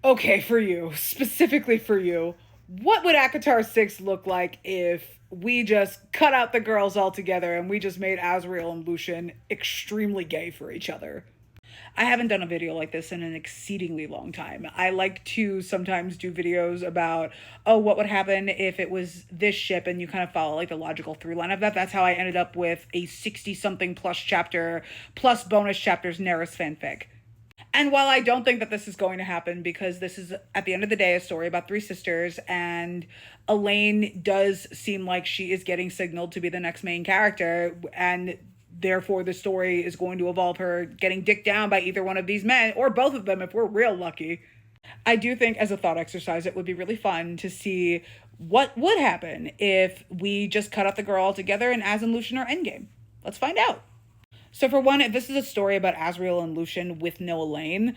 Okay, for you, specifically for you, what would Akatar 6 look like if we just cut out the girls altogether and we just made Azrael and Lucian extremely gay for each other? I haven't done a video like this in an exceedingly long time. I like to sometimes do videos about, oh, what would happen if it was this ship, and you kind of follow like the logical through line of that. That's how I ended up with a 60 something plus chapter, plus bonus chapters Neris fanfic. And while I don't think that this is going to happen, because this is, at the end of the day, a story about three sisters, and Elaine does seem like she is getting signaled to be the next main character, and therefore the story is going to involve her getting dicked down by either one of these men, or both of them if we're real lucky. I do think, as a thought exercise, it would be really fun to see what would happen if we just cut out the girl altogether and Az and Lucian are endgame. Let's find out. So, for one, if this is a story about Azrael and Lucian with no Elaine,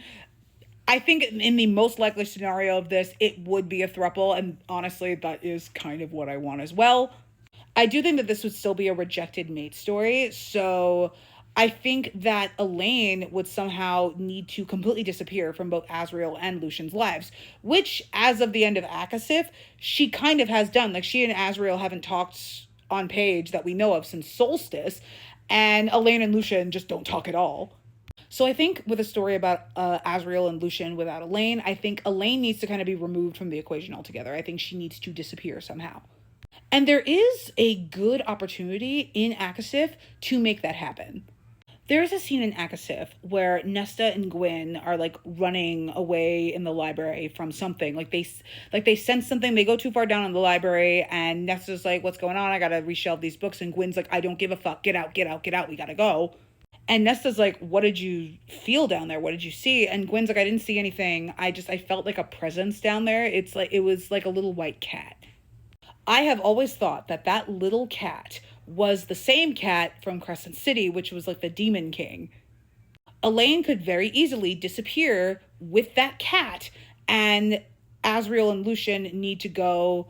I think in the most likely scenario of this, it would be a throuple, and honestly, that is kind of what I want as well. I do think that this would still be a rejected mate story, so I think that Elaine would somehow need to completely disappear from both Azrael and Lucian's lives, which, as of the end of Akasif, she kind of has done. Like, she and Azrael haven't talked on page that we know of since Solstice, and Elaine and Lucian just don't talk at all. So I think with a story about Azrael and Lucian without Elaine, I think Elaine needs to kind of be removed from the equation altogether. I think she needs to disappear somehow. And there is a good opportunity in Akasif to make that happen. There's a scene in Akasif where Nesta and Gwyn are like running away in the library from something. Like they sense something, they go too far down in the library, and Nesta's like, "What's going on? I gotta reshelve these books." And Gwyn's like, "I don't give a fuck. Get out, get out, get out. We gotta go." And Nesta's like, "What did you feel down there? What did you see?" And Gwyn's like, "I didn't see anything. I felt like a presence down there. It's like it was like a little white cat." I have always thought that that little cat was the same cat from Crescent City, which was like the Demon King. Elaine could very easily disappear with that cat, and Azrael and Lucian need to go,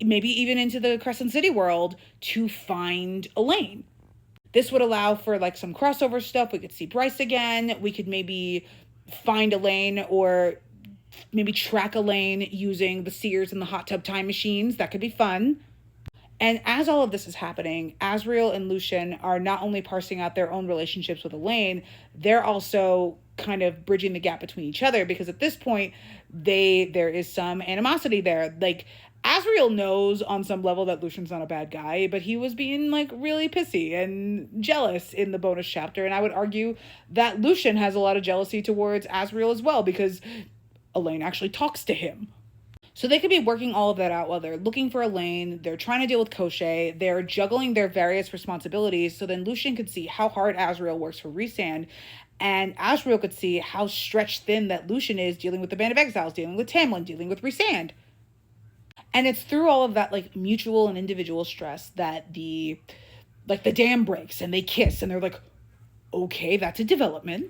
maybe even into the Crescent City world, to find Elaine. This would allow for like some crossover stuff. We could see Bryce again. We could maybe find Elaine, or maybe track Elaine using the Seers and the hot tub time machines. That could be fun. And as all of this is happening, Azrael and Lucian are not only parsing out their own relationships with Elaine, they're also kind of bridging the gap between each other, because at this point there is some animosity there. Like, Azrael knows on some level that Lucian's not a bad guy, but he was being like really pissy and jealous in the bonus chapter, and I would argue that Lucian has a lot of jealousy towards Azrael as well, because Elaine actually talks to him. So they could be working all of that out while they're looking for Elaine. They're trying to deal with Koshé. They're juggling their various responsibilities. So then Lucian could see how hard Azrael works for Rhysand. And Azrael could see how stretched thin that Lucian is, dealing with the Band of Exiles, dealing with Tamlin, dealing with Rhysand. And it's through all of that like mutual and individual stress that the dam breaks and they kiss and they're like, okay, that's a development.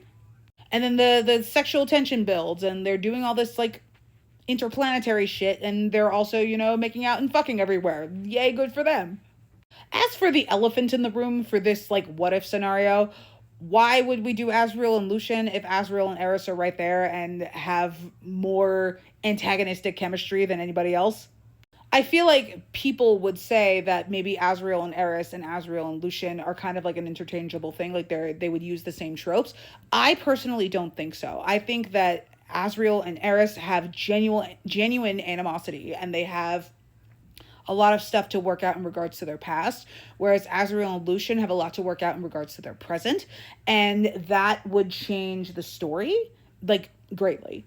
And then the sexual tension builds and they're doing all this like interplanetary shit, and they're also, making out and fucking everywhere. Yay, good for them. As for the elephant in the room for this like what if scenario, why would we do Azrael and Lucian if Azrael and Eris are right there and have more antagonistic chemistry than anybody else? I feel like people would say that maybe Azrael and Eris and Azrael and Lucian are kind of like an interchangeable thing, like they would use the same tropes. I personally don't think so. I think that Azrael and Eris have genuine animosity, and they have a lot of stuff to work out in regards to their past, whereas Azrael and Lucian have a lot to work out in regards to their present, and that would change the story like greatly.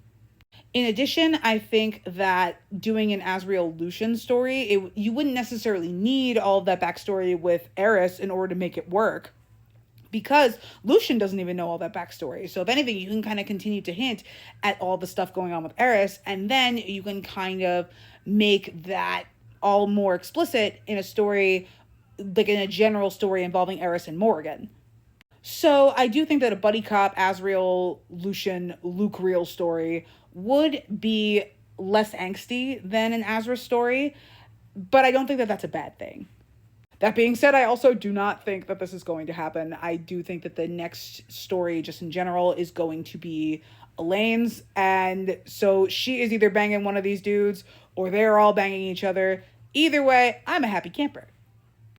In addition, I think that doing an Azrael Lucian story, you wouldn't necessarily need all of that backstory with Eris in order to make it work, because Lucian doesn't even know all that backstory. So if anything, you can kind of continue to hint at all the stuff going on with Eris, and then you can kind of make that all more explicit in a story, like in a general story involving Eris and Morrigan. So I do think that a buddy cop, Azrael, Lucian, Luke Real story would be less angsty than an Azra story, but I don't think that that's a bad thing. That being said, I also do not think that this is going to happen. I do think that the next story, just in general, is going to be Elaine's, and so she is either banging one of these dudes or they're all banging each other. Either way, I'm a happy camper.